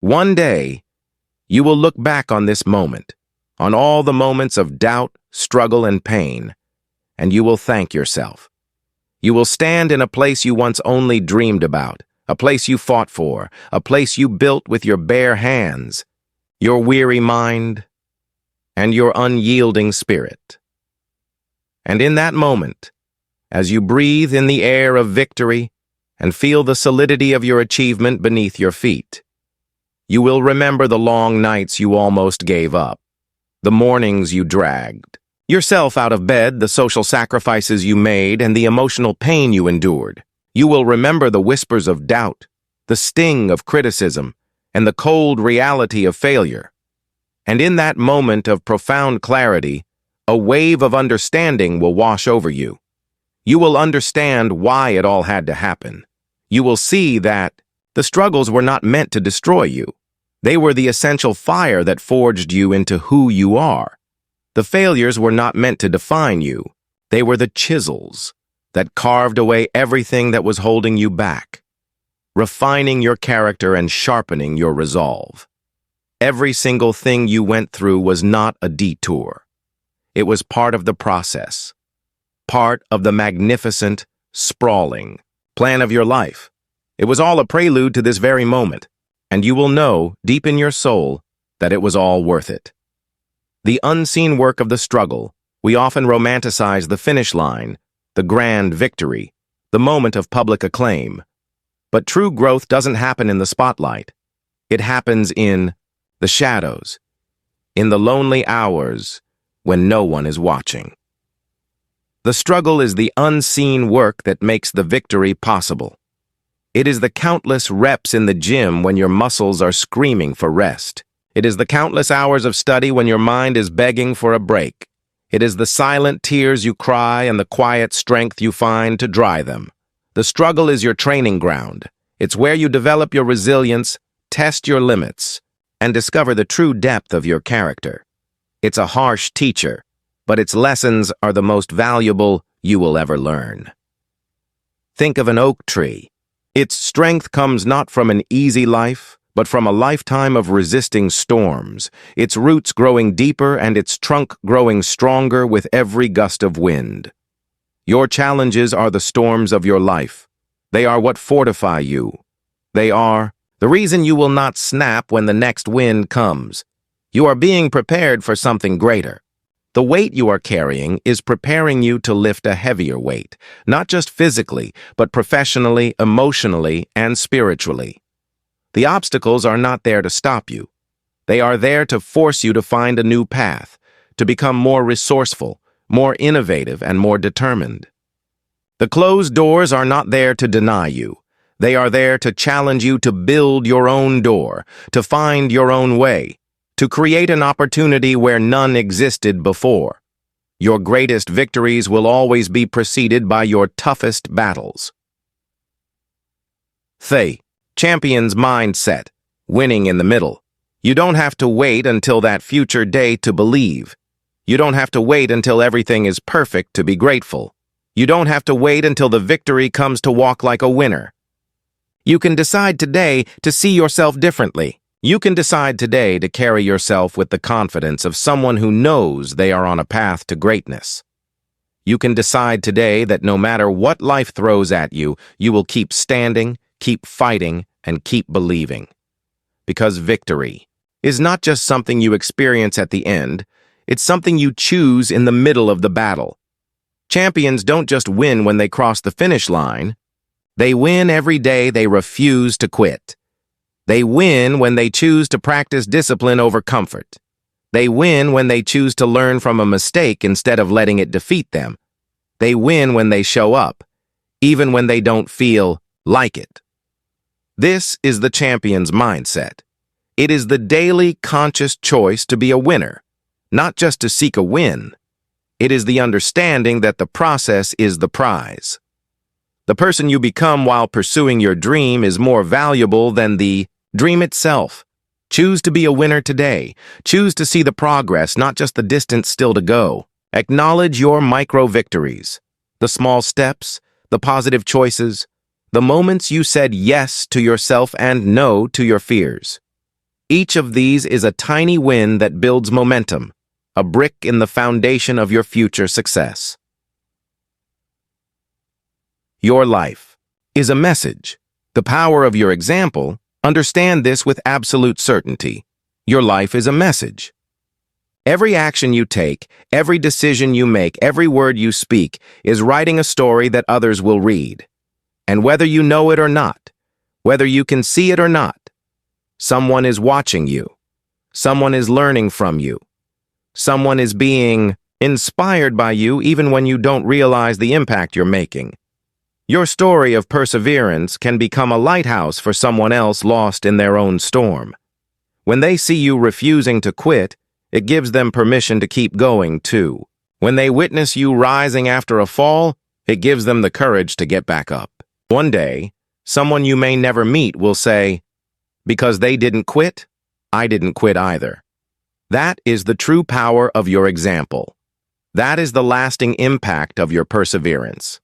One day, you will look back on this moment, on all the moments of doubt, struggle, and pain, and you will thank yourself. You will stand in a place you once only dreamed about, a place you fought for, a place you built with your bare hands, your weary mind, and your unyielding spirit. And in that moment, as you breathe in the air of victory and feel the solidity of your achievement beneath your feet, you will remember the long nights you almost gave up, the mornings you dragged yourself out of bed, the social sacrifices you made, and the emotional pain you endured. You will remember the whispers of doubt, the sting of criticism, and the cold reality of failure. And in that moment of profound clarity, a wave of understanding will wash over you. You will understand why it all had to happen. You will see that the struggles were not meant to destroy you. They were the essential fire that forged you into who you are. The failures were not meant to define you. They were the chisels that carved away everything that was holding you back, refining your character and sharpening your resolve. Every single thing you went through was not a detour. It was part of the process, part of the magnificent, sprawling plan of your life. It was all a prelude to this very moment, and you will know, deep in your soul, that it was all worth it. The unseen work of the struggle, we often romanticize the finish line, the grand victory, the moment of public acclaim. But true growth doesn't happen in the spotlight. It happens in the shadows, in the lonely hours when no one is watching. The struggle is the unseen work that makes the victory possible. It is the countless reps in the gym when your muscles are screaming for rest. It is the countless hours of study when your mind is begging for a break. It is the silent tears you cry and the quiet strength you find to dry them. The struggle is your training ground. It's where you develop your resilience, test your limits, and discover the true depth of your character. It's a harsh teacher, but its lessons are the most valuable you will ever learn. Think of an oak tree. Its strength comes not from an easy life, but from a lifetime of resisting storms, its roots growing deeper and its trunk growing stronger with every gust of wind. Your challenges are the storms of your life. They are what fortify you. They are the reason you will not snap when the next wind comes. You are being prepared for something greater. The weight you are carrying is preparing you to lift a heavier weight, not just physically, but professionally, emotionally, and spiritually. The obstacles are not there to stop you. They are there to force you to find a new path, to become more resourceful, more innovative, and more determined. The closed doors are not there to deny you. They are there to challenge you to build your own door, to find your own way, to create an opportunity where none existed before. Your greatest victories will always be preceded by your toughest battles. Champion's mindset, winning in the middle. You don't have to wait until that future day to believe. You don't have to wait until everything is perfect to be grateful. You don't have to wait until the victory comes to walk like a winner. You can decide today to see yourself differently. You can decide today to carry yourself with the confidence of someone who knows they are on a path to greatness. You can decide today that no matter what life throws at you, you will keep standing, keep fighting, and keep believing. Because victory is not just something you experience at the end, it's something you choose in the middle of the battle. Champions don't just win when they cross the finish line. They win every day they refuse to quit. They win when they choose to practice discipline over comfort. They win when they choose to learn from a mistake instead of letting it defeat them. They win when they show up, even when they don't feel like it. This is the champion's mindset. It is the daily conscious choice to be a winner, not just to seek a win. It is the understanding that the process is the prize. The person you become while pursuing your dream is more valuable than the dream itself. Choose to be a winner today. Choose to see the progress, not just the distance still to go. Acknowledge your micro-victories, the small steps, the positive choices, the moments you said yes to yourself and no to your fears. Each of these is a tiny win that builds momentum, a brick in the foundation of your future success. Your life is a message. The power of your example, understand this with absolute certainty. Your life is a message. Every action you take, every decision you make, every word you speak is writing a story that others will read. And whether you know it or not, whether you can see it or not, someone is watching you. Someone is learning from you. Someone is being inspired by you even when you don't realize the impact you're making. Your story of perseverance can become a lighthouse for someone else lost in their own storm. When they see you refusing to quit, it gives them permission to keep going, too. When they witness you rising after a fall, it gives them the courage to get back up. One day, someone you may never meet will say, "Because they didn't quit, I didn't quit either." That is the true power of your example. That is the lasting impact of your perseverance.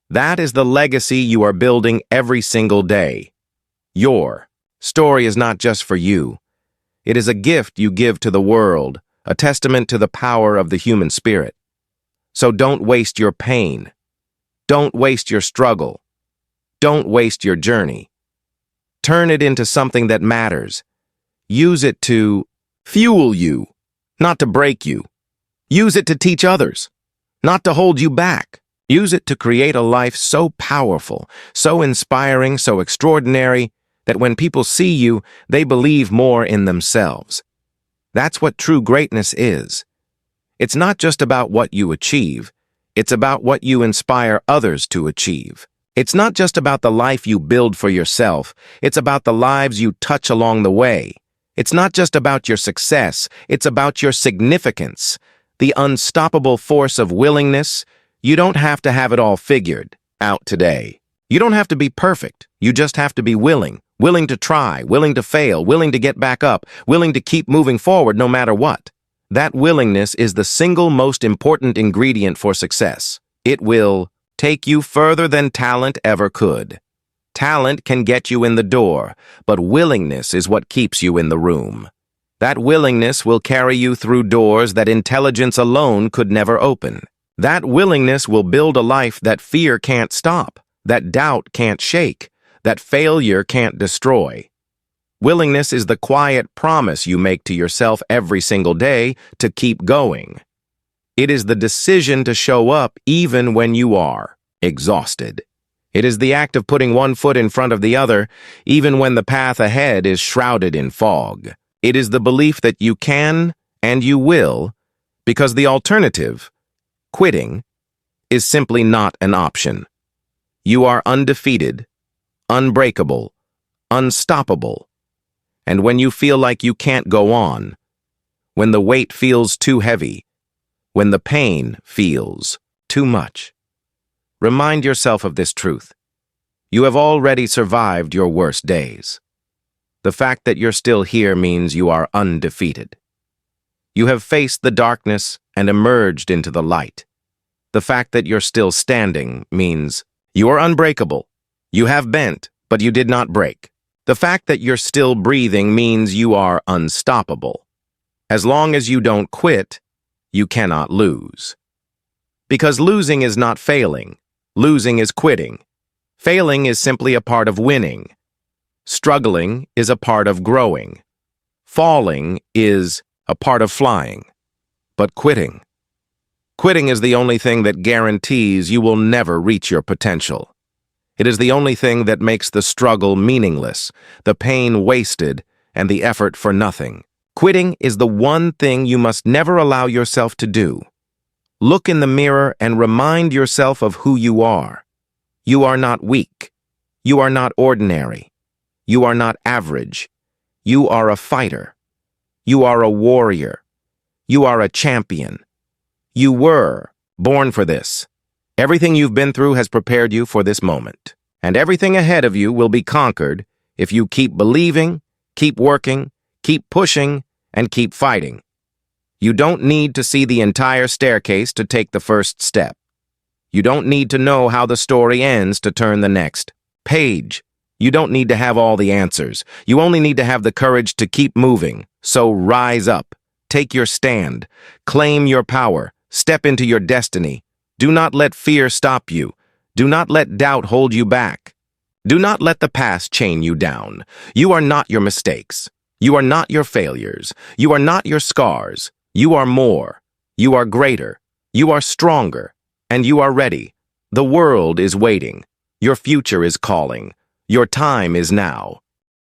That is the legacy you are building every single day. Your story is not just for you. It is a gift you give to the world, a testament to the power of the human spirit. So don't waste your pain. Don't waste your struggle. Don't waste your journey. Turn it into something that matters. Use it to fuel you, not to break you. Use it to teach others, not to hold you back. Use it to create a life so powerful, so inspiring, so extraordinary, that when people see you, they believe more in themselves. That's what true greatness is. It's not just about what you achieve. It's about what you inspire others to achieve. It's not just about the life you build for yourself. It's about the lives you touch along the way. It's not just about your success. It's about your significance, the unstoppable force of willingness. You don't have to have it all figured out today. You don't have to be perfect. You just have to be willing to try, willing to fail, willing to get back up, willing to keep moving forward no matter what. That willingness is the single most important ingredient for success. It will take you further than talent ever could. Talent can get you in the door, but willingness is what keeps you in the room. That willingness will carry you through doors that intelligence alone could never open. That willingness will build a life that fear can't stop, that doubt can't shake, that failure can't destroy. Willingness is the quiet promise you make to yourself every single day to keep going. It is the decision to show up even when you are exhausted. It is the act of putting one foot in front of the other, even when the path ahead is shrouded in fog. It is the belief that you can and you will, because the alternative, quitting, is simply not an option. You are undefeated, unbreakable, unstoppable. And when you feel like you can't go on, when the weight feels too heavy, when the pain feels too much, remind yourself of this truth. You have already survived your worst days. The fact that you're still here means you are undefeated. You have faced the darkness and emerged into the light. The fact that you're still standing means you are unbreakable. You have bent, but you did not break. The fact that you're still breathing means you are unstoppable. As long as you don't quit, you cannot lose. Because losing is not failing. Losing is quitting. Failing is simply a part of winning. Struggling is a part of growing. Falling is a part of flying. But quitting is the only thing that guarantees you will never reach your potential. It is the only thing that makes the struggle meaningless, the pain wasted, and the effort for nothing. Quitting is the one thing you must never allow yourself to do. Look in the mirror and remind yourself of who you are. You are not weak. You are not ordinary. You are not average. You are a fighter. You are a warrior. You are a champion. You were born for this. Everything you've been through has prepared you for this moment. And everything ahead of you will be conquered if you keep believing, keep working, keep pushing, and keep fighting. You don't need to see the entire staircase to take the first step. You don't need to know how the story ends to turn the next page. You don't need to have all the answers. You only need to have the courage to keep moving. So rise up. Take your stand. Claim your power. Step into your destiny. Do not let fear stop you. Do not let doubt hold you back. Do not let the past chain you down. You are not your mistakes. You are not your failures. You are not your scars. You are more. You are greater. You are stronger. And you are ready. The world is waiting. Your future is calling. Your time is now.